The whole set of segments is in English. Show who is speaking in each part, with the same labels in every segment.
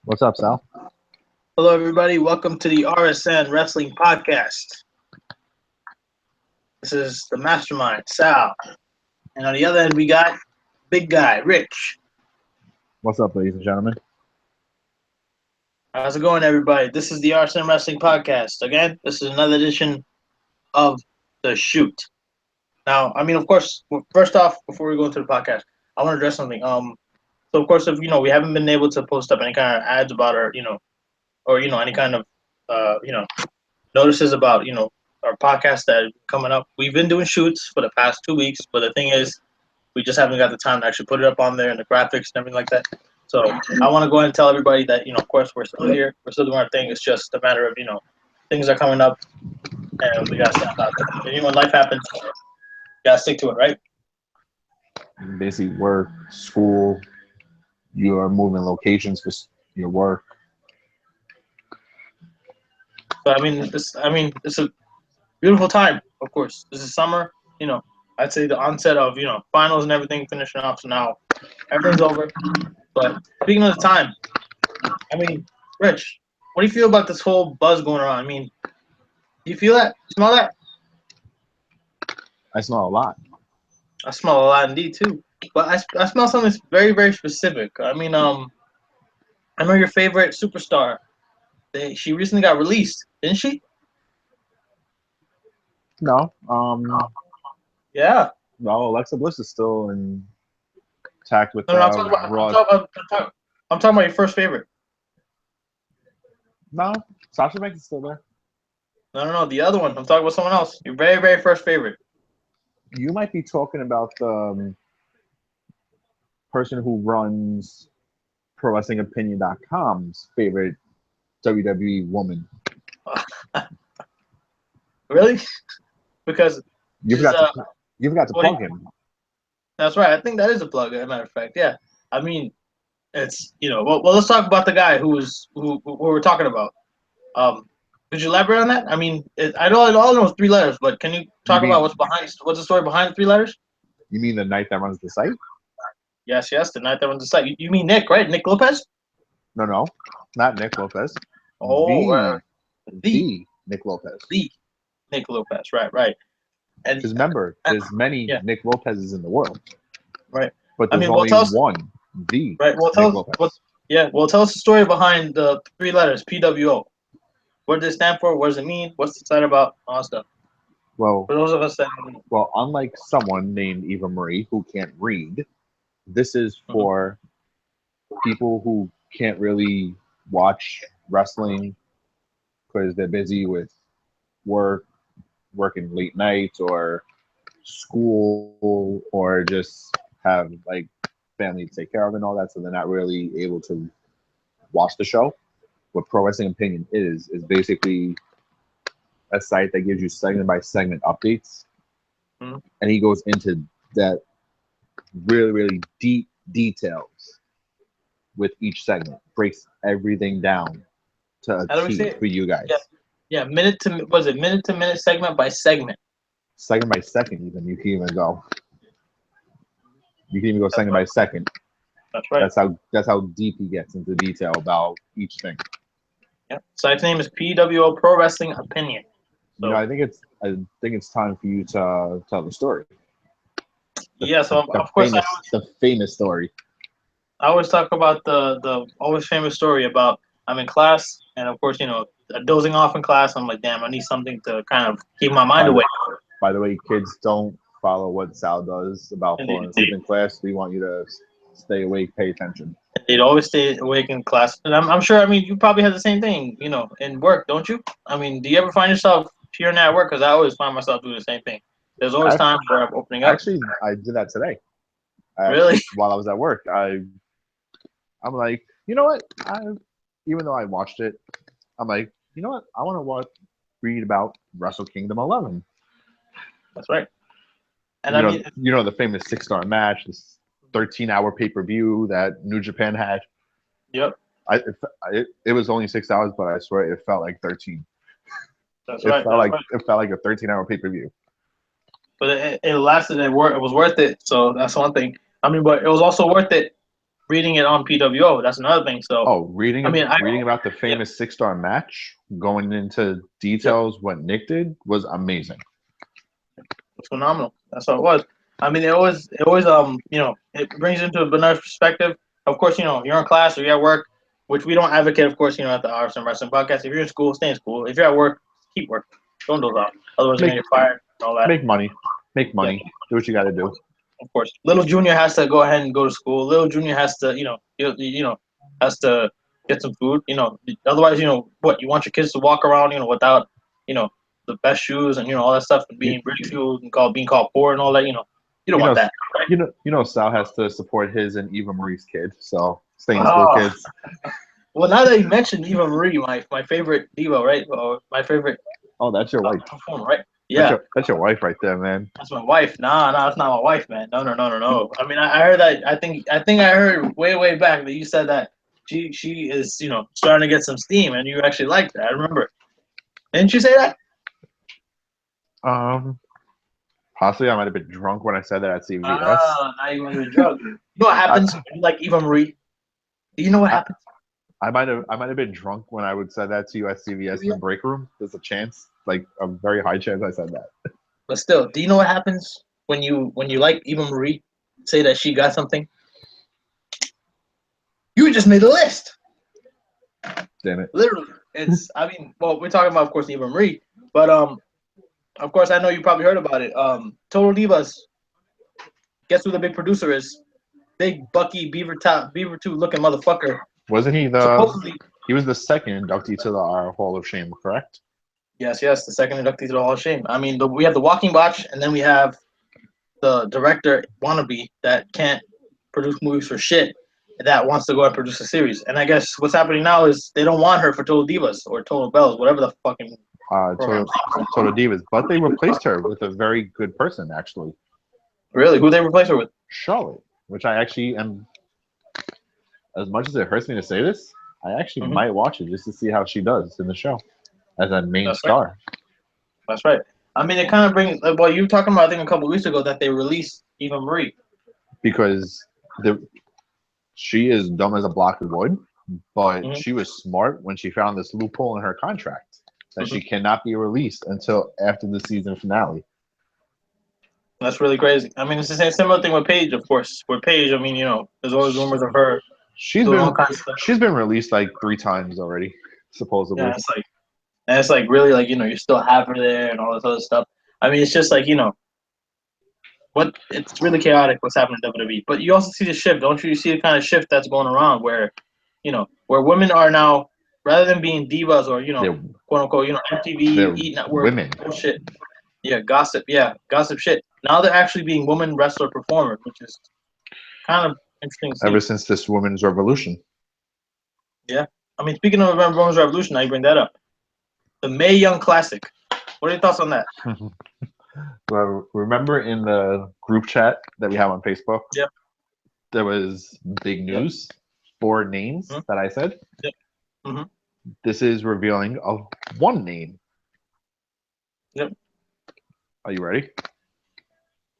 Speaker 1: What's up, Sal?
Speaker 2: Hello, everybody. Welcome to the Rsn Wrestling Podcast. This is the mastermind, Sal. And on the other end, we got big guy, Rich.
Speaker 1: What's up, ladies and gentlemen?
Speaker 2: How's it going, everybody? This is the Rsn Wrestling Podcast. Again, this is another edition of the Shoot. Now, of course, first off, before we go into the podcast, I want to address something. So, of course, if we haven't been able to post up any kind of ads about our, or any kind of, notices about, our podcast that is coming up. We've been doing shoots for the past 2 weeks, but the thing is, we just haven't got the time to actually put it up on there and the graphics and everything like that. So I want to go ahead and tell everybody that, of course, we're still here. We're still doing our thing. It's just a matter of, things are coming up, and we got to step out. And, when life happens, you got to stick to it, right?
Speaker 1: Basically, work, school, you are moving locations for your work.
Speaker 2: So, it's a beautiful time, of course. This is summer, I'd say the onset of, finals and everything finishing off. So now everything's over. But speaking of the time, Rich, what do you feel about this whole buzz going around? Do you feel that? You smell that?
Speaker 1: I smell a lot.
Speaker 2: I smell a lot indeed, too. But I smell something that's very, very specific. I know your favorite superstar. She recently got released, didn't she?
Speaker 1: No.
Speaker 2: Yeah.
Speaker 1: No, Alexa Bliss is still intact with
Speaker 2: No, I'm talking about your first favorite.
Speaker 1: No, Sasha Banks is still there.
Speaker 2: No, the other one. I'm talking about someone else. Your very, very first favorite.
Speaker 1: You might be talking about the person who runs ProWrestlingOpinion.com's favorite WWE woman.
Speaker 2: Really? Because
Speaker 1: you forgot to plug him.
Speaker 2: That's right. I think that is a plug, as a matter of fact. Yeah. It's well, let's talk about the guy who we're talking about. Could you elaborate on that? I all know it's 3 letters, but can you talk about what's the story behind the 3 letters?
Speaker 1: You mean the night that runs the site?
Speaker 2: Yes, the night that runs the site. You mean Nick, right? Nick Lopez?
Speaker 1: No, not Nick Lopez.
Speaker 2: Oh,
Speaker 1: the Nick Lopez.
Speaker 2: The Nick Lopez, right. And
Speaker 1: because remember, there's many Nick Lopez's in the world,
Speaker 2: right?
Speaker 1: But there's only one.
Speaker 2: Right. Well, tell us the story behind the 3 letters PWO. What does it stand for? What does it mean? What's the site about? All that stuff.
Speaker 1: Well,
Speaker 2: for those of us that
Speaker 1: unlike someone named Eva Marie who can't read, this is for people who can't really watch wrestling because they're busy with working late nights or school, or just have like family to take care of and all that, so they're not really able to watch the show. What Pro Wrestling Opinion is basically a site that gives you segment by segment updates, and he goes into that really, really deep details with each segment, breaks everything down to a T for you guys.
Speaker 2: Yeah, minute to minute, segment by segment.
Speaker 1: Second by second, even you can even go. You can even go second by second.
Speaker 2: That's right.
Speaker 1: That's how deep he gets into detail about each thing.
Speaker 2: Yeah. Site's name is PWO Pro Wrestling Opinion. So,
Speaker 1: I think it's time for you to tell the story.
Speaker 2: Of course,
Speaker 1: the famous story.
Speaker 2: I always talk about the always famous story about I'm in class, and of course, dozing off in class. I'm like, damn, I need something to kind of keep my mind away.
Speaker 1: By the way, kids, don't follow what Sal does about falling asleep in class. We want you to stay awake, pay attention.
Speaker 2: They'd always stay awake in class. And I'm sure, you probably have the same thing, in work, don't you? Do you ever find yourself hearing that at work? Because I always find myself doing the same thing. There's always times where I'm opening up.
Speaker 1: Actually, I did that today.
Speaker 2: Really?
Speaker 1: While I was at work, I'm like, you know what? Even though I watched it, I'm like, you know what? I want to read about Wrestle Kingdom 11.
Speaker 2: That's right. And
Speaker 1: the famous 6-star match, this 13-hour pay-per-view that New Japan had.
Speaker 2: Yep.
Speaker 1: It was only 6 hours, but I swear it felt like 13.
Speaker 2: That's right.
Speaker 1: It felt like a 13-hour pay-per-view.
Speaker 2: But it lasted. It was worth it. So that's one thing. But it was also worth it reading it on PWO. That's another thing. So,
Speaker 1: reading about the famous 6-star match, going into details what Nick did was amazing.
Speaker 2: It's phenomenal. That's how it was. I mean, it always, it brings into a nice perspective. Of course, you're in class or you're at work, which we don't advocate, of course, at the Rsn Wrestling Podcast. If you're in school, stay in school. If you're at work, keep working. Don't doze off. Otherwise, you're going to get fired and all that.
Speaker 1: Make money. Yeah. Do what you got to do.
Speaker 2: Of course. Little Junior has to go ahead and go to school. Little Junior has to, has to get some food. Otherwise, what, you want your kids to walk around, without, the best shoes and, all that stuff and being ridiculed and being called poor and all that, you don't want that. Right?
Speaker 1: Sal has to support his and Eva Marie's kid. So stay in school, kids.
Speaker 2: Well, now that you mentioned Eva Marie, my favorite diva, right? My favorite.
Speaker 1: Oh, that's your wife.
Speaker 2: Performer, right? Yeah.
Speaker 1: That's your wife right there, man.
Speaker 2: That's my wife. Nah, that's not my wife, man. No. I mean, I heard that. I think I heard way back that you said that she is, starting to get some steam, and you actually liked that. I remember. Didn't you say that?
Speaker 1: Possibly I might have been drunk when I said that at CVS.
Speaker 2: Oh, now you want to be drunk. You know what happens when you like Eva Marie? Do you know what happens?
Speaker 1: I might have been drunk when I would say that to you at CVS in the break room. There's a chance, like a very high chance I said that.
Speaker 2: But still, do you know what happens when you like Eva Marie? Say that she got something. You just made a list.
Speaker 1: Damn it!
Speaker 2: Literally, it's. I mean, well, we're talking about, of course, Eva Marie, but of course, I know you probably heard about it. Total Divas. Guess who the big producer is? Big Bucky Beaver 2 looking motherfucker.
Speaker 1: Wasn't he supposedly? He was the second inductee to the Hall of Shame, correct?
Speaker 2: Yes, the second inductee to the Hall of Shame. I mean, we have the Walking Botch, and then we have the director wannabe that can't produce movies for shit, that wants to go and produce a series. And I guess what's happening now is they don't want her for Total Divas or Total Bells, whatever the fucking
Speaker 1: Total Divas. But they replaced her with a very good person, actually.
Speaker 2: Really? Who they replaced her with?
Speaker 1: Charlotte, which I actually am. As much as it hurts me to say this, I actually might watch it just to see how she does in the show as a main star.
Speaker 2: Right. That's right. I mean, it kind of brings. Well, you were talking about, I think, a couple of weeks ago that they released Eva Marie
Speaker 1: because she is dumb as a block of wood, but she was smart when she found this loophole in her contract that she cannot be released until after the season finale.
Speaker 2: That's really crazy. I mean, it's the same similar thing with Paige, of course. With Paige, I mean, there's always rumors of her.
Speaker 1: She's been released like 3 times already, supposedly.
Speaker 2: Yeah, it's like really like, you still have her there and all this other stuff. I mean, it's just like, it's really chaotic what's happening in WWE. But you also see the shift, don't you? You see the kind of shift that's going around where, where women are now, rather than being divas or, quote unquote, MTV, Eat Network,
Speaker 1: women.
Speaker 2: Bullshit. Yeah, gossip shit. Now they're actually being women wrestler performers, which is kind of interesting to see.
Speaker 1: Ever since this women's revolution.
Speaker 2: Yeah. I mean, speaking of women's revolution, now you bring that up. The Mae Young Classic. What are your thoughts on that?
Speaker 1: Well, remember in the group chat that we have on Facebook?
Speaker 2: Yep.
Speaker 1: There was big news, 4 names that I said.
Speaker 2: Yep. Mm-hmm.
Speaker 1: This is revealing of 1 name.
Speaker 2: Yep.
Speaker 1: Are you ready?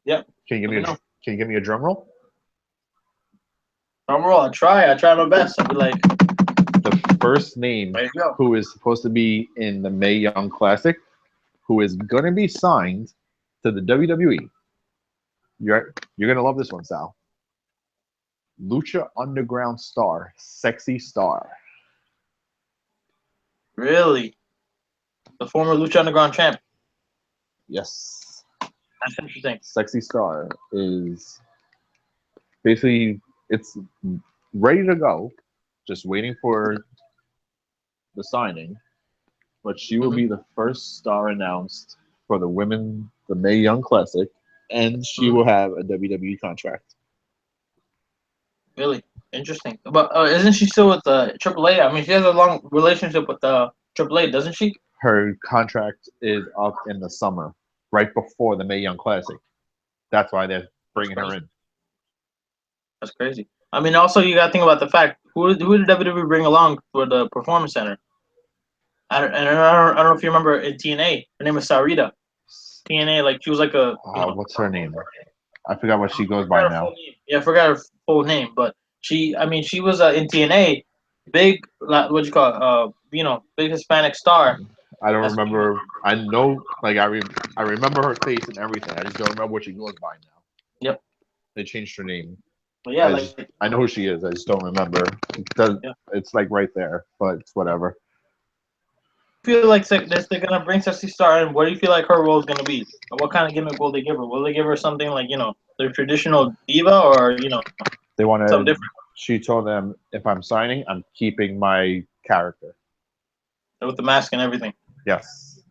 Speaker 2: Yep.
Speaker 1: Can you give me a drum roll?
Speaker 2: Drum roll. I try my best. I'll be like
Speaker 1: the first name who is supposed to be in the Mae Young Classic, who is gonna be signed to the WWE. You're gonna love this one, Sal. Lucha Underground star, Sexy Star.
Speaker 2: Really? The former Lucha Underground champ.
Speaker 1: Yes.
Speaker 2: That's interesting.
Speaker 1: Sexy Star is basically, it's ready to go, just waiting for the signing. But she will be the first star announced for the Mae Young Classic, and she will have a WWE contract.
Speaker 2: Really interesting. But isn't she still with the AAA? I mean, she has a long relationship with the AAA, doesn't she?
Speaker 1: Her contract is up in the summer, right before the Mae Young Classic. That's why they're bringing her in.
Speaker 2: That's crazy. I mean, also you got to think about the fact who did WWE bring along for the Performance Center? I don't know if you remember in TNA. Her name was Sarita. TNA, like she was like a.
Speaker 1: What's her name? I forgot what she goes by now.
Speaker 2: Yeah, I forgot her full name, but she was in TNA, big, what you call it, big Hispanic star.
Speaker 1: I don't
Speaker 2: That's
Speaker 1: remember. I know, like I remember her face and everything. I just don't remember what she goes by now.
Speaker 2: Yep.
Speaker 1: They changed her name.
Speaker 2: But yeah, like
Speaker 1: I know who she is. I just don't remember.
Speaker 2: yeah.
Speaker 1: It's like right there, but it's whatever.
Speaker 2: I feel like they're gonna bring Sexy Star in. What do you feel like her role is gonna be? And what kind of gimmick will they give her? Will they give her something like the traditional diva, or
Speaker 1: They
Speaker 2: something
Speaker 1: wanted.
Speaker 2: different
Speaker 1: She told them, if I'm signing, I'm keeping my character.
Speaker 2: with the mask and everything?
Speaker 1: Yes.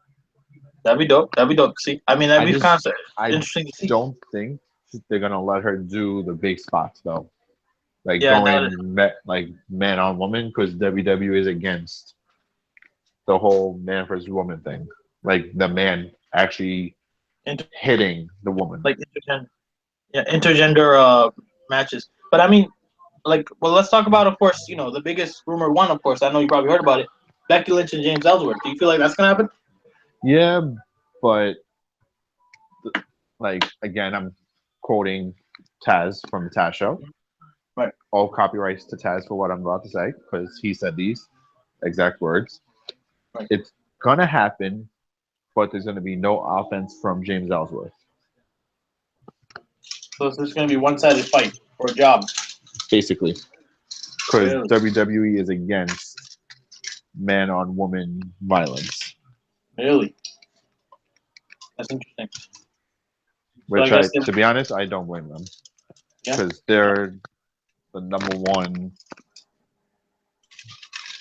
Speaker 2: That'd be dope. That'd be dope. See, I mean, that'd be kind of
Speaker 1: I
Speaker 2: interesting to see.
Speaker 1: don't think they're gonna let her do the big spots though. Like
Speaker 2: Yeah,
Speaker 1: going like man on woman, because WWE is against the whole man versus woman thing. Like the man actually
Speaker 2: inter-
Speaker 1: hitting the woman.
Speaker 2: like intergender matches. But I mean, like, well, let's talk about, of course, the biggest rumored one. Of course, I know you probably heard about it. Becky Lynch and James Ellsworth. Do you feel like that's gonna happen?
Speaker 1: Yeah, but like again, I'm quoting Taz from the Taz show.
Speaker 2: Right.
Speaker 1: All copyrights to Taz for what I'm about to say, because he said these exact words.
Speaker 2: Right.
Speaker 1: It's gonna happen, but there's gonna be no offense from James Ellsworth.
Speaker 2: So it's just gonna be one-sided fight for a job.
Speaker 1: Basically, because
Speaker 2: Really?
Speaker 1: WWE is against man on woman violence.
Speaker 2: Really? That's interesting.
Speaker 1: Which
Speaker 2: I guess
Speaker 1: to be honest, I don't blame them,
Speaker 2: Yeah.
Speaker 1: because they're the number one,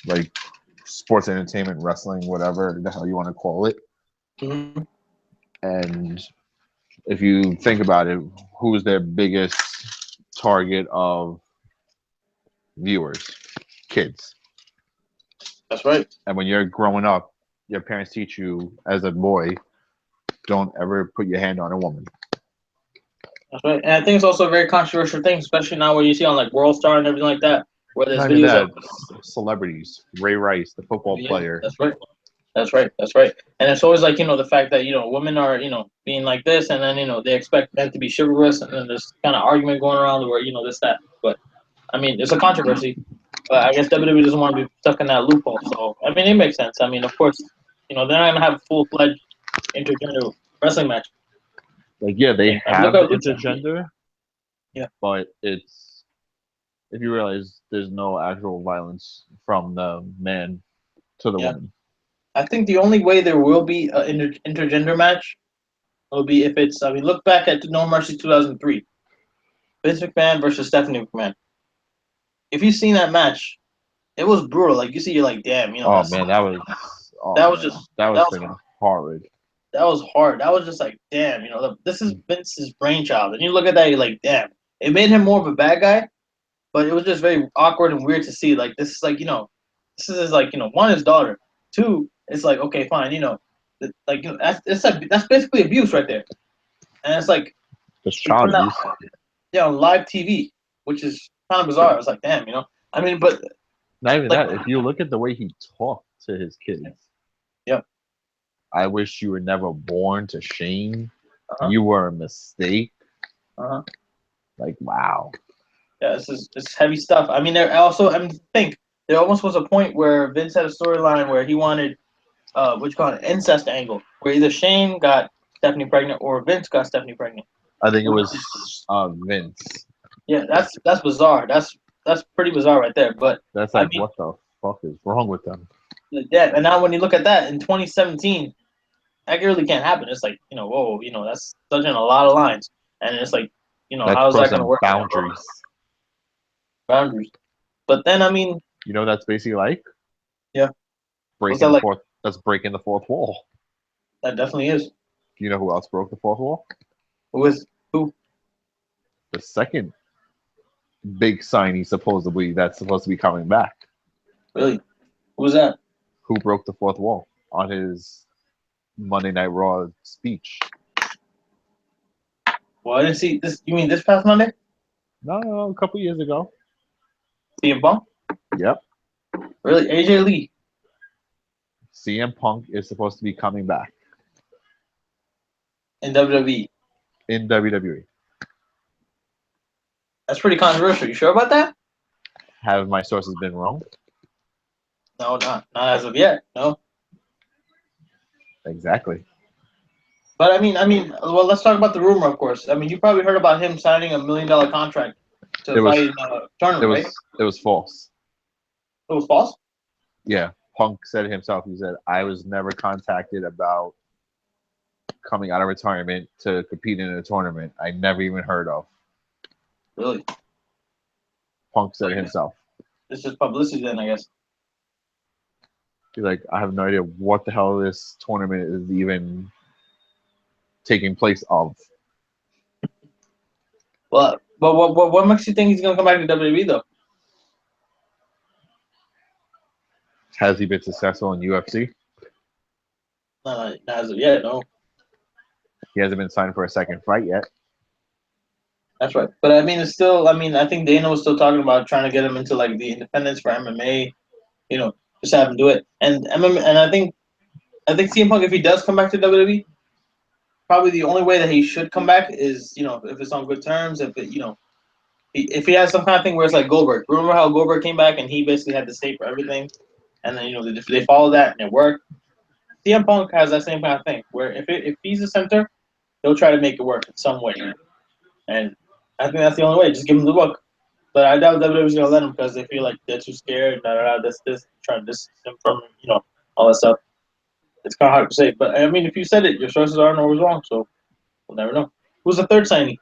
Speaker 1: like, sports entertainment, wrestling, whatever the hell you want to call it.
Speaker 2: Mm-hmm.
Speaker 1: And if you think about it, who's their biggest target of viewers? Kids.
Speaker 2: That's right.
Speaker 1: And when you're growing up, your parents teach you as a boy, don't ever put your hand on a woman.
Speaker 2: That's right. And I think it's also a very controversial thing, especially now where you see on like World Star and everything like that, where there's
Speaker 1: Not even
Speaker 2: videos
Speaker 1: that,
Speaker 2: of
Speaker 1: celebrities. Ray Rice, the football player.
Speaker 2: That's right. That's right. That's right. And it's always like, the fact that, women are, being like this, and then, they expect men to be chivalrous, and then there's kind of argument going around where, this, that. But, I mean, it's a controversy. But I guess WWE doesn't want to be stuck in that loophole. So, I mean, it makes sense. I mean, of course, they're not going to have a full-fledged intergender wrestling match.
Speaker 1: Like, yeah, they have intergender.
Speaker 2: Yeah.
Speaker 1: But it's, if you realize there's no actual violence from the man to the woman.
Speaker 2: I think the only way there will be an intergender match will be if it's, look back at No Mercy 2003. Vince McMahon versus Stephanie McMahon. If you've seen that match, it was brutal. Like, you see, you're like, damn,
Speaker 1: Oh man, that was horrid.
Speaker 2: That was hard. That was just like, damn, this is Vince's brainchild. And you look at that, you're like, damn. It made him more of a bad guy, but it was just very awkward and weird to see. Like, this is like, this is like, one, his daughter. Two, it's like, okay, fine, that's basically abuse right there. And it's like,
Speaker 1: just child abuse.
Speaker 2: On live TV, which is kind of bizarre. I was like, damn, I mean, but
Speaker 1: not even that. If you look at the way he talked to his kids, I wish you were never born to shame. You were a mistake. Like, wow.
Speaker 2: Yeah, it's heavy stuff. I mean, there also, think there almost was a point where Vince had a storyline where he wanted, what you call it, an incest angle, where either Shane got Stephanie pregnant or Vince got Stephanie pregnant.
Speaker 1: I think it was Vince.
Speaker 2: Yeah, that's bizarre. That's pretty bizarre right there. But
Speaker 1: that's like, what the fuck is wrong with them?
Speaker 2: Yeah, and now when you look at that in 2017, that really can't happen. It's like, whoa, that's touching a lot of lines, and it's like, how is that going to work? Boundaries. But then, I mean,
Speaker 1: that's basically like,
Speaker 2: breaking the
Speaker 1: fourth. That's breaking the fourth wall.
Speaker 2: That definitely is.
Speaker 1: Do you know who else broke the fourth wall?
Speaker 2: Who?
Speaker 1: The second big signee, supposedly, that's supposed to be coming back.
Speaker 2: Really? Who was that?
Speaker 1: Who broke the fourth wall on his Monday Night Raw speech?
Speaker 2: Well, I didn't see this. You mean this past Monday?
Speaker 1: No, a couple years ago.
Speaker 2: CM Punk?
Speaker 1: Yep.
Speaker 2: Really? AJ Lee?
Speaker 1: CM Punk is supposed to be coming back.
Speaker 2: In WWE?
Speaker 1: In WWE.
Speaker 2: That's pretty controversial. You sure about that?
Speaker 1: Have my sources been wrong?
Speaker 2: No, not as of yet. No.
Speaker 1: Exactly.
Speaker 2: But well, let's talk about the rumor, of course. I mean, you probably heard about him signing a $1 million contract to
Speaker 1: It was
Speaker 2: fight in a
Speaker 1: it
Speaker 2: tournament, right?
Speaker 1: was false.
Speaker 2: It was false.
Speaker 1: Yeah. Punk said it himself. He said, I was never contacted about coming out of retirement to compete in a tournament I never even heard of.
Speaker 2: Really?
Speaker 1: Punk said it himself.
Speaker 2: It's just publicity, then, I guess.
Speaker 1: He's like, I have no idea what the hell this tournament is even taking place of.
Speaker 2: Well, but what makes you think he's gonna come back to WWE though?
Speaker 1: Has he been successful in UFC?
Speaker 2: Not as of yet, no.
Speaker 1: He hasn't been signed for a second fight yet.
Speaker 2: That's right. But I mean, it's still. I mean, I think Dana was still talking about trying to get him into like the independents for MMA. You know, just have him do it. And MMA, and I think CM Punk, if he does come back to WWE, probably the only way that he should come back is if it's on good terms. If he has some kind of thing where it's like Goldberg. Remember how Goldberg came back and he basically had to stay for everything, and then they followed that and it worked. CM Punk has that same kind of thing where if he's the center, he'll try to make it work in some way. And I think that's the only way. Just give him the book. But I doubt WWE's gonna let him because they feel like they're too scared. Trying to distance him from all that stuff. It's kind of hard to say. But I mean, if you said it, your sources aren't always wrong. So we'll never know. Who's the third signing?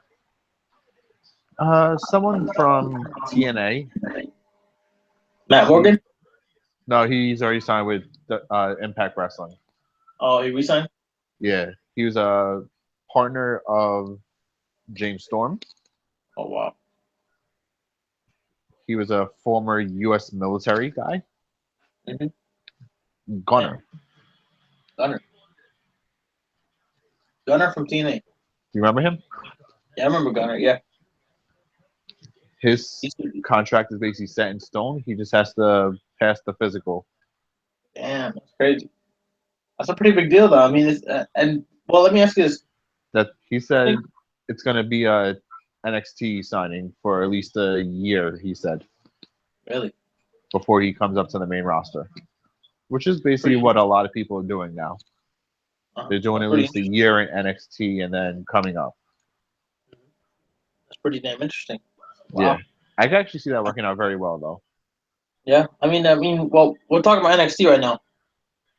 Speaker 1: Someone from TNA.
Speaker 2: Matt Morgan.
Speaker 1: No, he's already signed with Impact Wrestling.
Speaker 2: Oh, he resigned.
Speaker 1: Yeah, he was a partner of James Storm.
Speaker 2: Oh wow.
Speaker 1: He was a former U.S. military guy.
Speaker 2: Mm-hmm.
Speaker 1: Gunner.
Speaker 2: Gunner from TNA.
Speaker 1: Do you remember him?
Speaker 2: Yeah, I remember Gunner. Yeah.
Speaker 1: His contract is basically set in stone. He just has to pass the physical.
Speaker 2: Damn, that's crazy. That's a pretty big deal, though. I mean, let me ask you this.
Speaker 1: That he said it's going to be a NXT signing for at least a year. He said.
Speaker 2: Really?
Speaker 1: Before he comes up to the main roster, which is basically what a lot of people are doing now. They're doing at least a year in NXT and then coming up.
Speaker 2: That's pretty damn interesting. Wow.
Speaker 1: Yeah, I can actually see that working out very well, though.
Speaker 2: Yeah, I mean, well, we're talking about NXT right now.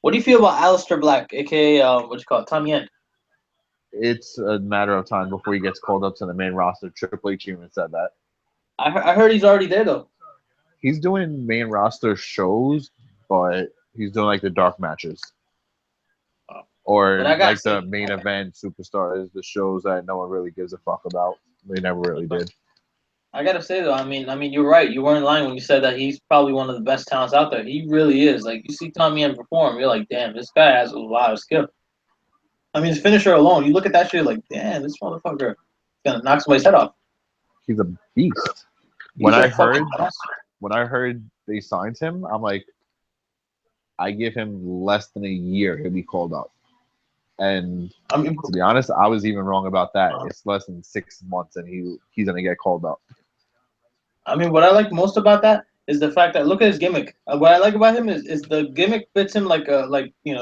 Speaker 2: What do you feel about Aleister Black, aka what you call it, Tommy End?
Speaker 1: It's a matter of time before he gets called up to the main roster. Triple H even said that.
Speaker 2: I heard he's already there though.
Speaker 1: He's doing main roster shows, but he's doing like the dark matches. Or like the main event superstars, the shows that no one really gives a fuck about. They never really did.
Speaker 2: I gotta say though, I mean, you're right. You weren't lying when you said that he's probably one of the best talents out there. He really is. Like you see Tommy End perform, you're like, damn, this guy has a lot of skill. I mean, his finisher alone, you look at that shit, like, damn, this motherfucker is gonna knock somebody's head off.
Speaker 1: He's a beast. When I heard they signed him, I'm like, I give him less than a year, he'll be called up. And to be honest, I was even wrong about that. It's less than 6 months, and he's gonna get called up.
Speaker 2: I mean, what I like most about that is the fact that look at his gimmick. What I like about him is the gimmick fits him like a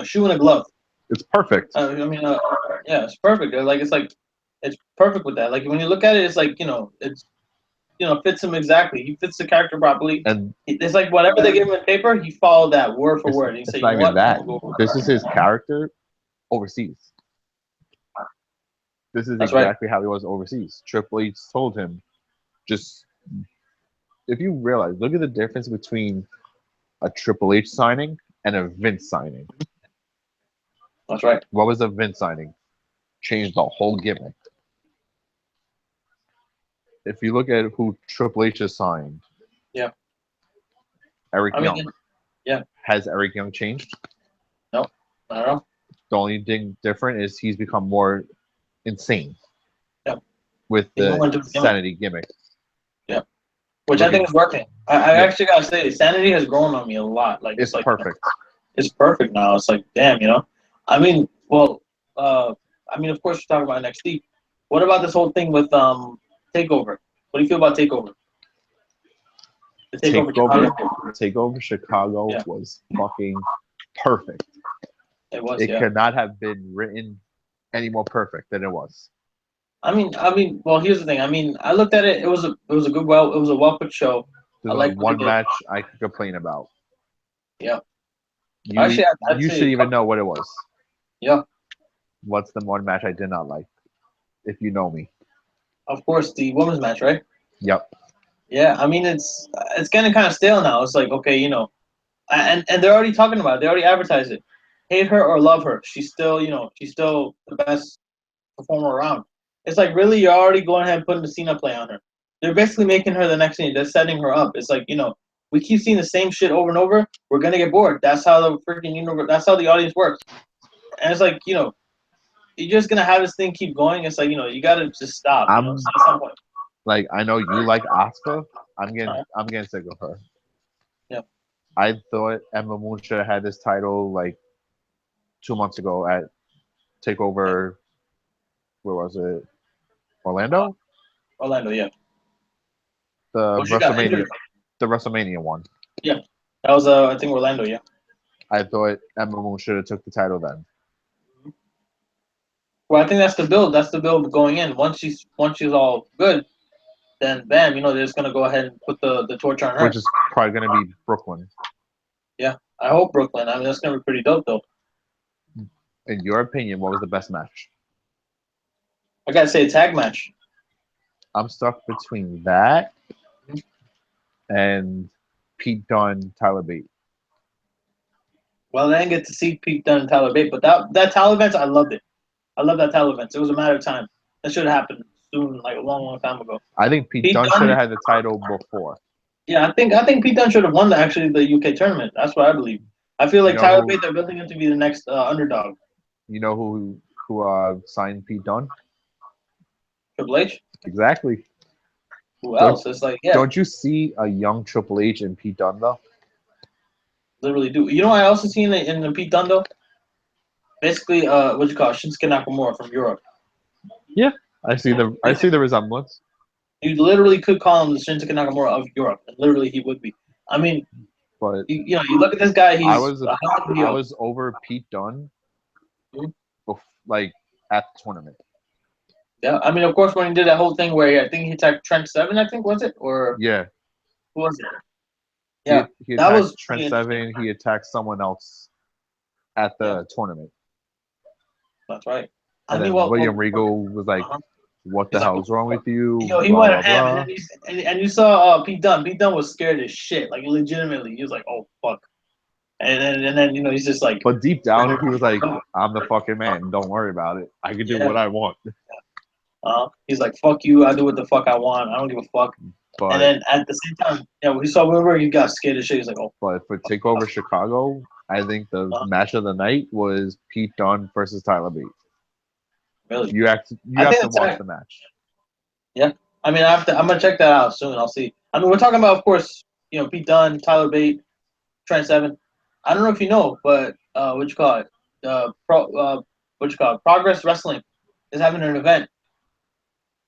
Speaker 2: shoe and a glove.
Speaker 1: It's perfect.
Speaker 2: Yeah, it's perfect. It's perfect with that. Like when you look at it, it's like fits him exactly. He fits the character properly.
Speaker 1: And
Speaker 2: it's like whatever they give him in paper, he followed that word for word.
Speaker 1: It's not even that. This is his character overseas. This is exactly how he was overseas. Triple H told him, just if you realize, look at the difference between a Triple H signing and a Vince signing.
Speaker 2: That's right.
Speaker 1: What was a Vince signing? Changed the whole gimmick. If you look at who Triple H has signed,
Speaker 2: yeah,
Speaker 1: Eric Young.
Speaker 2: Yeah.
Speaker 1: Has Eric Young changed?
Speaker 2: No, I don't know.
Speaker 1: The only thing different is he's become more insane.
Speaker 2: Yeah.
Speaker 1: With the sanity gimmick.
Speaker 2: Yeah. Which I think is working. I actually gotta say, sanity has grown on me a lot. Like
Speaker 1: it's perfect.
Speaker 2: It's perfect now. It's like, damn, I mean, well, of course you're talking about NXT. What about this whole thing with Takeover? What do you feel about Takeover? The Takeover Chicago.
Speaker 1: Takeover Chicago
Speaker 2: Yeah.
Speaker 1: was fucking perfect.
Speaker 2: It was.
Speaker 1: It
Speaker 2: Yeah.
Speaker 1: could not have been written any more perfect than it was.
Speaker 2: I mean. Well, here's the thing. I mean, I looked at it. It was a good. Well, it was a well put show.
Speaker 1: There's
Speaker 2: I
Speaker 1: only
Speaker 2: like what they
Speaker 1: one
Speaker 2: did.
Speaker 1: match I could complain about.
Speaker 2: Yeah.
Speaker 1: You
Speaker 2: Actually, I'd
Speaker 1: you
Speaker 2: say
Speaker 1: should even know what it was.
Speaker 2: Yeah.
Speaker 1: What's the one match I did not like? If you know me.
Speaker 2: Of course, the women's match, right?
Speaker 1: Yep.
Speaker 2: Yeah. I mean, it's getting kind of stale now. It's like, okay, and they're already talking about it. They already advertise it. Hate her or love her, she's still, she's still the best performer around. It's like, really, you're already going ahead and putting the Cena play on her. They're basically making her the next thing. They're setting her up. It's like, we keep seeing the same shit over and over. We're gonna get bored. That's how the freaking universe. That's how the audience works. And it's like, you're just gonna have this thing keep going. It's like, you gotta just stop.
Speaker 1: I'm
Speaker 2: at some point.
Speaker 1: like, I know you like Asuka. I'm getting sick of her.
Speaker 2: Yeah.
Speaker 1: I thought Emma Moon should have had this title like 2 months ago at Takeover. Where was it? Orlando.
Speaker 2: Orlando, yeah.
Speaker 1: The
Speaker 2: Well, she got
Speaker 1: WrestleMania.
Speaker 2: injured.
Speaker 1: The WrestleMania one.
Speaker 2: Yeah, that was I think Orlando, yeah.
Speaker 1: I thought Emma Moon should have took the title then.
Speaker 2: Well, I think that's the build. That's the build going in. Once she's all good, then bam, they're just gonna go ahead and put the torch on her.
Speaker 1: Which is probably gonna be Brooklyn.
Speaker 2: Yeah, I hope Brooklyn. I mean, that's gonna be pretty dope, though.
Speaker 1: In your opinion, what was the best match?
Speaker 2: I gotta say, a tag match.
Speaker 1: I'm stuck between that and Pete Dunne, Tyler Bate.
Speaker 2: Well, I didn't get to see Pete Dunne and Tyler Bate, but that Tyler event, I loved it. I love that Tyler event. It was a matter of time. That should have happened soon, like a long, long time ago.
Speaker 1: I think Pete Dunne should have had the title before.
Speaker 2: Yeah, I think Pete Dunne should have won the UK tournament. That's what I believe. I feel like Tyler Bate, they're building him to be the next underdog.
Speaker 1: You know who signed Pete Dunne?
Speaker 2: Triple H.
Speaker 1: Exactly.
Speaker 2: Who else? It's like, yeah.
Speaker 1: Don't you see a young Triple H in Pete Dunne though?
Speaker 2: Literally do. You know what I also see in the Pete Dunne though? Basically, what you call it, Shinsuke Nakamura from Europe.
Speaker 1: Yeah, I see the resemblance.
Speaker 2: You literally could call him the Shinsuke Nakamura of Europe, and literally he would be. I mean,
Speaker 1: but
Speaker 2: you look at this guy.
Speaker 1: I was over Pete Dunne, like at the tournament.
Speaker 2: Yeah, I mean, of course, when he did that whole thing where I think he attacked Trent Seven, I think was it or
Speaker 1: yeah,
Speaker 2: who was it? Yeah,
Speaker 1: he that was Trent Seven. He attacked someone else at the tournament.
Speaker 2: That's right.
Speaker 1: And then William Regal was like, "What the hell's wrong with you?"
Speaker 2: He went ham, and you saw Pete Dunne. Pete Dunne was scared as shit, like legitimately. He was like, "Oh fuck," and then he's just like.
Speaker 1: But deep down, he was like, "I'm the fucking man. Don't worry about it. I can do what I want."
Speaker 2: He's like, "Fuck you. I do what the fuck I want. I don't give a fuck." But, and then at the same time, when he saw Wilbur, he got scared as shit. He's like, "Oh."
Speaker 1: But for Takeover Chicago, I think the match of the night was Pete Dunne versus Tyler Bate.
Speaker 2: Really?
Speaker 1: You have to watch the match.
Speaker 2: Yeah, I mean, I'm gonna check that out soon. I'll see. I mean, we're talking about, of course, Pete Dunne, Tyler Bate, Trent Seven. I don't know if you know, but what you call it? Progress Wrestling is having an event.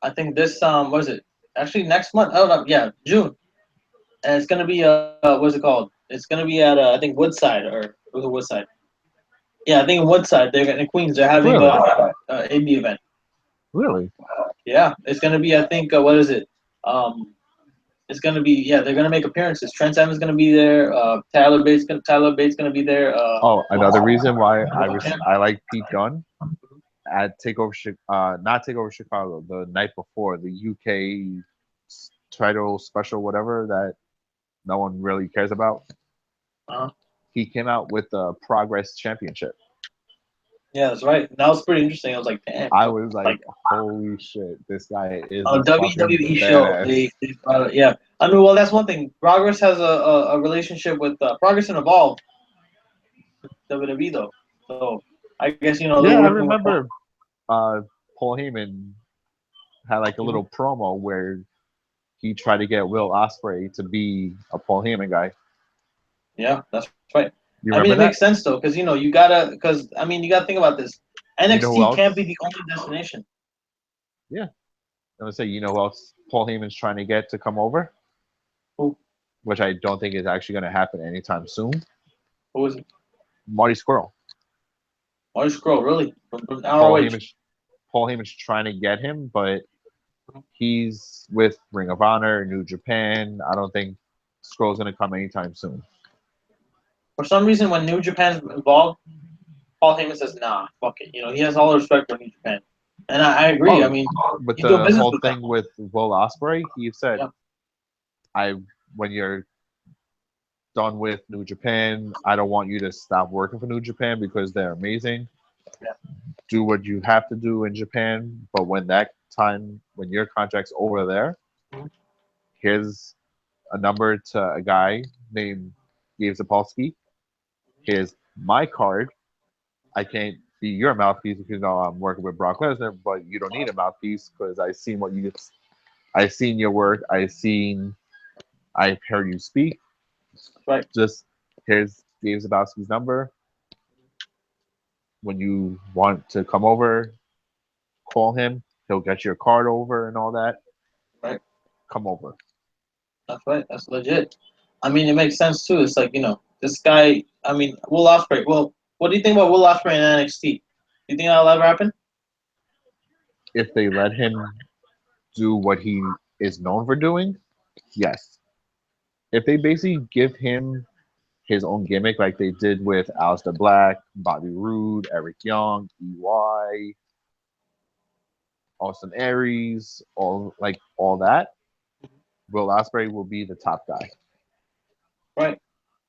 Speaker 2: I think this what is it? Actually, next month. Oh no, yeah, June, and it's gonna be what's it called? It's gonna be at I think Woodside or was it Woodside? Yeah, I think in Woodside. They're in Queens. They're having a indie event.
Speaker 1: Really?
Speaker 2: Yeah, it's gonna be. I think what is it? It's gonna be. Yeah, they're gonna make appearances. Trent Seven's gonna be there. Tyler Bate's gonna be there.
Speaker 1: Another reason why I like Pete Dunne at not Takeover Chicago, the night before, the UK title special, whatever that no one really cares about. He came out with the Progress Championship.
Speaker 2: Yeah, that's right. That was pretty interesting. I was like, damn.
Speaker 1: I was like, holy shit, this guy is
Speaker 2: a WWE show. They yeah. I mean, well, that's one thing. Progress has a relationship with Progress and Evolve. WWE though, so I guess
Speaker 1: Yeah, I remember. Paul Heyman had like a little promo where he tried to get Will Ospreay to be a Paul Heyman guy.
Speaker 2: Yeah, that's right.
Speaker 1: I mean,
Speaker 2: it makes sense though, because you gotta think about this. NXT can't be the only destination.
Speaker 1: Yeah, I'm gonna say, who else Paul Heyman's trying to get to come over?
Speaker 2: Who?
Speaker 1: which I don't think is actually going to happen anytime soon.
Speaker 2: Who was it?
Speaker 1: Marty Squirrel.
Speaker 2: Marty Scurll, really? From
Speaker 1: Paul
Speaker 2: ROH.
Speaker 1: Heyman's Paul Heyman's trying to get him, but he's with Ring of Honor, New Japan. I don't think Scroll's going to come anytime soon.
Speaker 2: For some reason, when New Japan's involved, Paul Heyman says, "Nah, fuck it." He has all the respect for New Japan, and I agree.
Speaker 1: Oh,
Speaker 2: I mean,
Speaker 1: with
Speaker 2: he's doing
Speaker 1: the
Speaker 2: business
Speaker 1: whole
Speaker 2: with
Speaker 1: thing
Speaker 2: them.
Speaker 1: with Will Ospreay, he said,
Speaker 2: Yeah.
Speaker 1: when you're done with New Japan, I don't want you to stop working for New Japan because they're amazing.
Speaker 2: Yeah.
Speaker 1: Do what you have to do in Japan, but when your contract's over there,
Speaker 2: Mhm.
Speaker 1: here's a number to a guy named Gabe Sapolsky. Here's my card. I can't be your mouthpiece because I'm working with Brock Lesnar, but you don't need a mouthpiece because I've seen your work. I've heard you speak.
Speaker 2: Right.
Speaker 1: Just here's Gabe Sapolsky's number. When you want to come over, call him. He'll get your card over and all that.
Speaker 2: Right.
Speaker 1: Come over.
Speaker 2: That's right. That's legit. I mean, it makes sense too. It's like this guy. I mean, Will Ospreay. Well, what do you think about Will Ospreay in NXT? Do you think that'll ever happen?
Speaker 1: If they let him do what he is known for doing, yes. If they basically give him his own gimmick like they did with Aleister Black, Bobby Roode, Eric Young, EY, Austin Aries, all that, Will Ospreay will be the top guy.
Speaker 2: Right.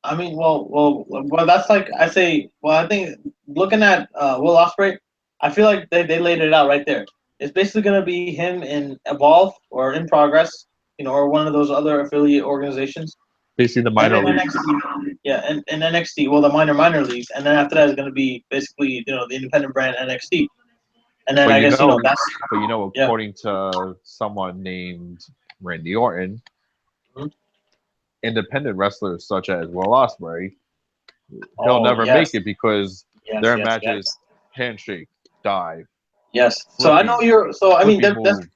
Speaker 2: I mean, well. That's like I say. Well, I think looking at Will Ospreay, I feel like they laid it out right there. It's basically gonna be him in Evolve or in Progress, or one of those other affiliate organizations.
Speaker 1: Basically the
Speaker 2: And
Speaker 1: minor
Speaker 2: then
Speaker 1: leagues.
Speaker 2: NXT, yeah, and NXT, well, the minor leagues, and then after that is going to be basically the independent brand NXT, and then
Speaker 1: But
Speaker 2: I guess that's yeah.
Speaker 1: according to someone named Randy Orton,
Speaker 2: Mhm.
Speaker 1: independent wrestlers such as Will Ospreay, he'll
Speaker 2: Oh
Speaker 1: never
Speaker 2: yes,
Speaker 1: make it because
Speaker 2: yes,
Speaker 1: their
Speaker 2: yes, yes,
Speaker 1: matches handshake, dive,
Speaker 2: yes. So I know
Speaker 1: flippy,
Speaker 2: you're. So I mean,
Speaker 1: flippy
Speaker 2: that's
Speaker 1: move.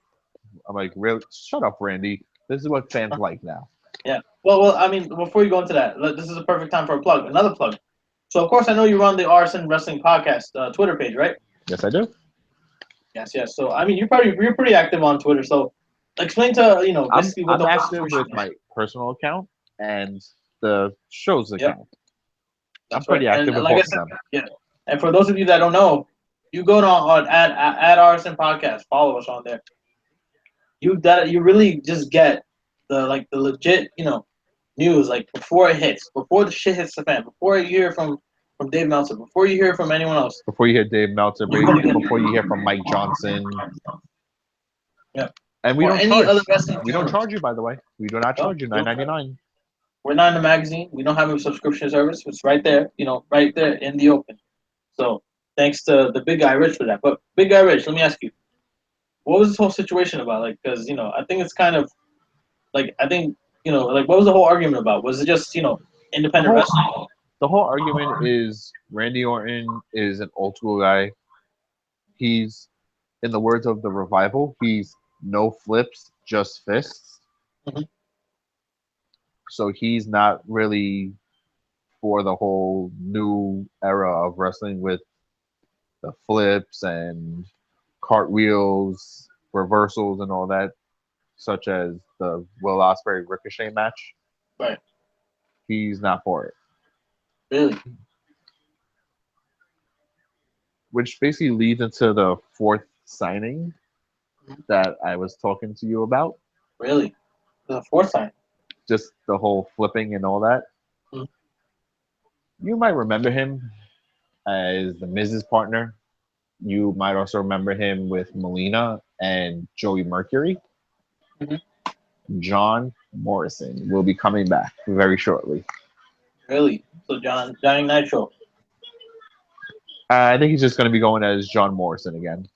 Speaker 1: I'm like, really? Shut up, Randy. This is what fans like now.
Speaker 2: yeah. Well, I mean, before you go into that, this is a perfect time for a plug. Another plug. So of course I know you run the Rsn Wrestling Podcast Twitter page, right?
Speaker 1: Yes, I do.
Speaker 2: Yes, yes. So I mean, you're pretty active on Twitter. So explain to basically what
Speaker 1: I'm
Speaker 2: the whole
Speaker 1: active
Speaker 2: situation
Speaker 1: with
Speaker 2: is.
Speaker 1: my personal account and the show's
Speaker 2: Yep.
Speaker 1: account. I'm
Speaker 2: That's right.
Speaker 1: pretty
Speaker 2: And
Speaker 1: active with
Speaker 2: like I
Speaker 1: both of
Speaker 2: said,
Speaker 1: them.
Speaker 2: yeah. And for those of you that don't know, you go on at Rsn Podcast, follow us on there. You really just get the legit news like before it hits, before the shit hits the fan, before you hear from Dave Meltzer, before you hear from anyone else.
Speaker 1: Before you hear Dave Meltzer,
Speaker 2: You're gonna get
Speaker 1: before you hear from Mike Johnson,
Speaker 2: yeah.
Speaker 1: and we
Speaker 2: Or
Speaker 1: don't
Speaker 2: any other
Speaker 1: charge.
Speaker 2: wrestling
Speaker 1: We don't
Speaker 2: journalist.
Speaker 1: charge you, by the way. We do not
Speaker 2: No,
Speaker 1: charge you
Speaker 2: we don't.
Speaker 1: $9.99.
Speaker 2: We're not in the magazine. We don't have a subscription service. It's right there, right there in the open. So thanks to the big guy Rich for that. But big guy Rich, let me ask you, what was this whole situation about? Like, because I think it's kind of like I think like what was the whole argument about? Was it just
Speaker 1: The
Speaker 2: independent
Speaker 1: whole
Speaker 2: wrestling?
Speaker 1: the whole argument is Randy Orton is an old school guy. He's, in the words of the revival, he's no flips, just fists.
Speaker 2: Mhm.
Speaker 1: So he's not really for the whole new era of wrestling with the flips and cartwheels, reversals, and all that, such as the Will Ospreay Ricochet match.
Speaker 2: Right.
Speaker 1: He's not for it.
Speaker 2: Really?
Speaker 1: Which basically leads into the fourth signing that I was talking to you about.
Speaker 2: Really? The fourth time.
Speaker 1: Just the whole flipping and all that.
Speaker 2: Mhm.
Speaker 1: You might remember him as the Miz's partner. You might also remember him with Melina and Joey Mercury.
Speaker 2: Mhm.
Speaker 1: John Morrison will be coming back very shortly.
Speaker 2: Really? So Johnny Nitro,
Speaker 1: I think he's just going to be going as John Morrison again.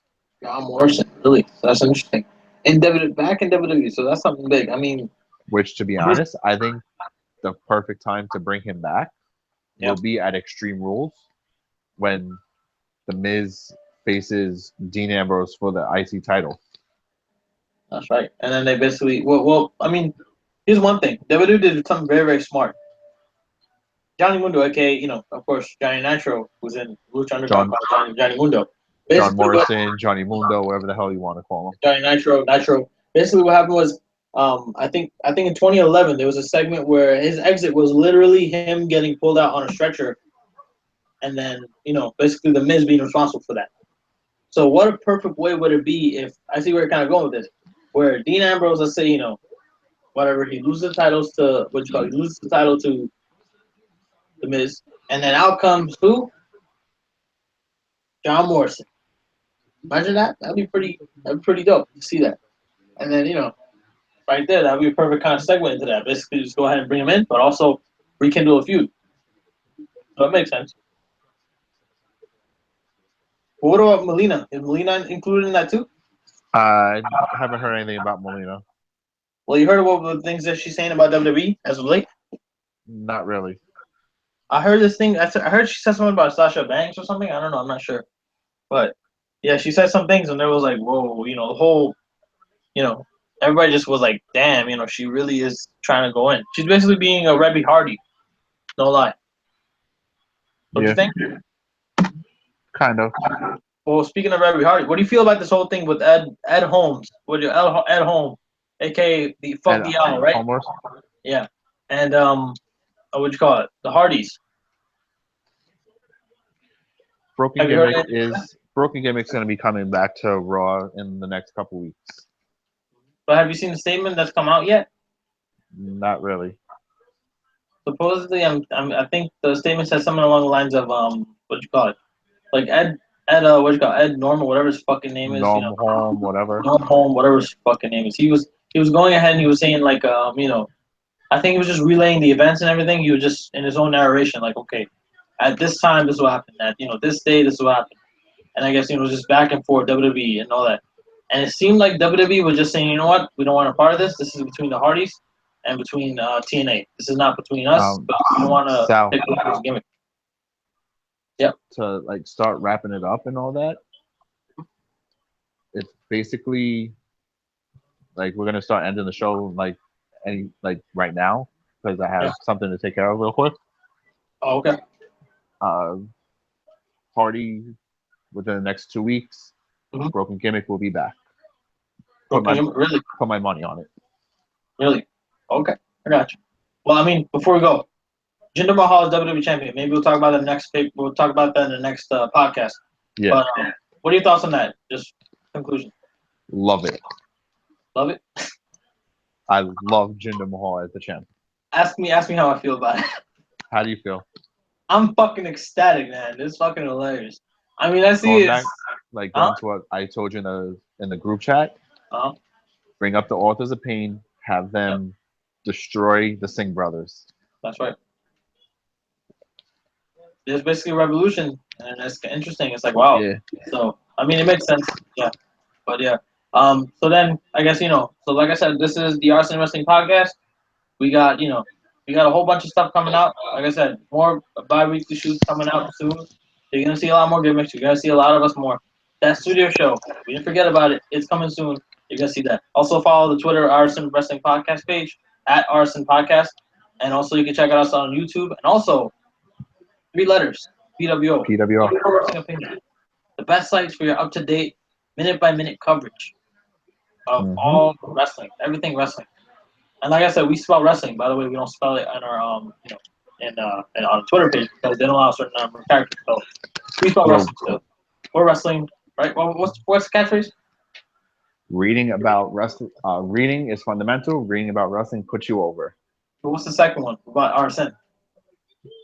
Speaker 2: John Morrison. Really? So that's interesting. Back in WWE, so that's something big. I mean,
Speaker 1: Which, to be honest, I think the perfect time to bring him back will
Speaker 2: yeah,
Speaker 1: be at Extreme Rules when The Miz faces Dean Ambrose for the IC title.
Speaker 2: that's right. And then they basically, well, I mean, here's one thing. WWE did something very, very smart. Johnny Mundo, aka, of course, Johnny Nitro, who's in Lucha Underground, Johnny Mundo.
Speaker 1: John
Speaker 2: Basically,
Speaker 1: Morrison, Johnny Mundo, whatever the hell you want to call him.
Speaker 2: Johnny Nitro. Basically, what happened was, I think in 2011 there was a segment where his exit was literally him getting pulled out on a stretcher, and then basically the Miz being responsible for that. So what a perfect way would it be if I see where you're kind of going with this, where Dean Ambrose, let's say whatever, he loses the titles to he loses the title to the Miz, and then out comes who? John Morrison. Imagine that. That'd be pretty dope to see that. And then right there, that'd be a perfect kind of segue into that. Basically, just go ahead and bring him in, but also rekindle a feud. So that makes sense. But what about Melina? Is Melina included in that too?
Speaker 1: I haven't heard anything about Melina.
Speaker 2: Well, you heard about the things that she's saying about WWE as of late?
Speaker 1: Not really.
Speaker 2: I heard this thing. I heard she said something about Sasha Banks or something. I don't know. I'm not sure. But yeah, she said some things, and there was like, whoa, the whole, everybody just was like, damn, she really is trying to go in. She's basically being a Rebby Hardy. No lie. Don't you think?
Speaker 1: Kind of.
Speaker 2: Well, speaking of Rebby Hardy, what do you feel about this whole thing with Ed Holmes? Ed Holmes, aka the Fuck the Owl, right?
Speaker 1: Almost.
Speaker 2: Yeah. And what'd you call it? The Hardys.
Speaker 1: Broken Gimmick's going to be coming back to Raw in the next couple weeks.
Speaker 2: But have you seen the statement that's come out yet?
Speaker 1: Not really.
Speaker 2: Supposedly, I think the statement says something along the lines of what'd you call it? Like Ed Ed Normal, whatever his fucking name is.
Speaker 1: Norm Home, whatever.
Speaker 2: Norm Home, whatever his fucking name is. He was going ahead and he was saying like I think he was just relaying the events and everything. He was just in his own narration, like, okay, at this time this will happen. At this day this will happen. And I guess it was just back and forth WWE and all that. And it seemed like WWE was just saying, you know what, we don't want a part of this. This is between the Hardys and between TNA. This is not between us. But we don't want to take this gimmick. Yep.
Speaker 1: To like start wrapping it up and all that. It's basically like we're gonna start ending the show like right now because I have something to take care of real quick.
Speaker 2: Oh, okay.
Speaker 1: Hardy within the next 2 weeks.
Speaker 2: Mm-hmm.
Speaker 1: Broken Gimmick will be back.
Speaker 2: Really?
Speaker 1: Put my money on it.
Speaker 2: Really? Okay, I got you. Well, I mean, before we go, Jinder Mahal is WWE champion. Maybe we'll talk about that in the next podcast.
Speaker 1: Yeah.
Speaker 2: But what are your thoughts on that? Just conclusion.
Speaker 1: Love it.
Speaker 2: Love it.
Speaker 1: I love Jinder Mahal as the champ.
Speaker 2: Ask me how I feel about it.
Speaker 1: How do you feel?
Speaker 2: I'm fucking ecstatic, man. This is fucking hilarious. I mean, I see it.
Speaker 1: Going to what I told you in the group chat. Bring up the Authors of Pain. Have them destroy the Singh brothers.
Speaker 2: That's right. There's basically a revolution, and it's interesting. It's like, wow. Yeah. So, I mean, it makes sense. Yeah. But, yeah. So then, I guess, so like I said, this is the Rsn Wrestling Podcast. We got a whole bunch of stuff coming out. Like I said, more bi-weekly shoots coming out soon. You're going to see a lot more gimmicks. You're going to see a lot of us more. That studio show, we didn't forget about it. It's coming soon. You're going to see that. Also, follow the Twitter Rsn Wrestling Podcast page, @Rsn Podcast. And also, you can check out us on YouTube. And also, 3 letters, PWO. Wrestling Opinion. The best sites for your up-to-date, minute-by-minute coverage of all wrestling, everything wrestling. And like I said, we spell wrestling. By the way, we don't spell it on our on the Twitter page because they don't allow a certain number of characters. So we spell wrestling still. We're wrestling, right? Well, what's the catchphrase?
Speaker 1: Reading about wrestling. Reading is fundamental. Reading about wrestling puts you over.
Speaker 2: But what's the second one about Rsn?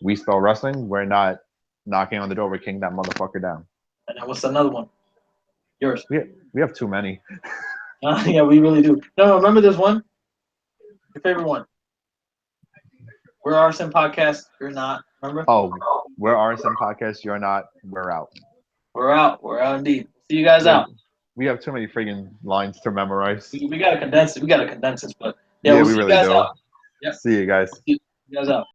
Speaker 1: We spell wrestling. We're not knocking on the door. We're kicking that motherfucker down.
Speaker 2: And then what's another one? Yours.
Speaker 1: We have too many.
Speaker 2: Yeah, we really do. No, remember this one? Your favorite one. We're Rsn Podcast. You're not. Remember?
Speaker 1: Oh, we're Rsn Podcast. You're not. We're out.
Speaker 2: We're out. We're out indeed. See you guys out.
Speaker 1: We have too many friggin' lines to memorize.
Speaker 2: We gotta condense it. But
Speaker 1: yeah, we really do.
Speaker 2: Yep.
Speaker 1: See you guys.
Speaker 2: See you guys out.